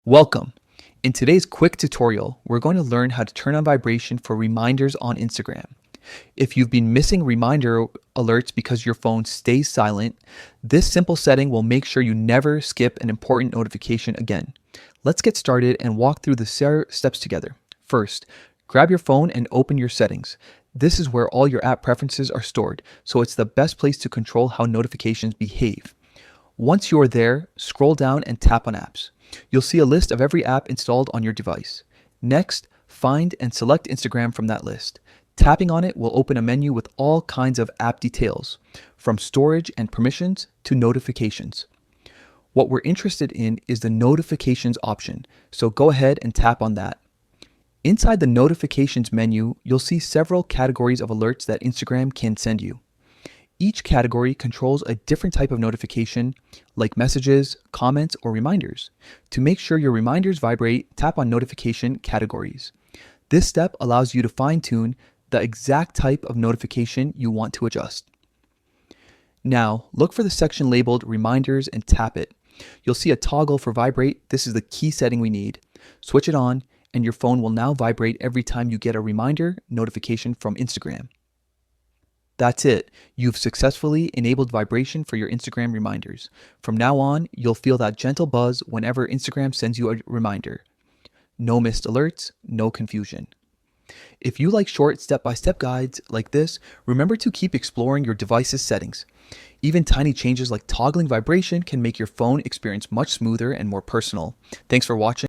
Welcome. In today's quick tutorial, we're going to learn how to turn on vibration for reminders on Instagram. If you've been missing reminder alerts because your phone stays silent, this simple setting will make sure you never skip an important notification again. Let's get started and walk through the steps together. First, grab your phone and open your settings. This is where all your app preferences are stored, so it's the best place to control how notifications behave. Once you are there, scroll down and tap on apps. You'll see a list of every app installed on your device. Next, find and select Instagram from that list. Tapping on it will open a menu with all kinds of app details, from storage and permissions to notifications. What we're interested in is the notifications option, so go ahead and tap on that. Inside the notifications menu, you'll see several categories of alerts that Instagram can send you. Each category controls a different type of notification, like messages, comments, or reminders. To make sure your reminders vibrate, tap on notification categories. This step allows you to fine-tune the exact type of notification you want to adjust. Now, look for the section labeled Reminders and tap it. You'll see a toggle for Vibrate. This is the key setting we need. Switch it on, and your phone will now vibrate every time you get a reminder notification from Instagram. That's it. You've successfully enabled vibration for your Instagram reminders. From now on, you'll feel that gentle buzz whenever Instagram sends you a reminder. No missed alerts, no confusion. If you like short step-by-step guides like this, remember to keep exploring your device's settings. Even tiny changes like toggling vibration can make your phone experience much smoother and more personal. Thanks for watching.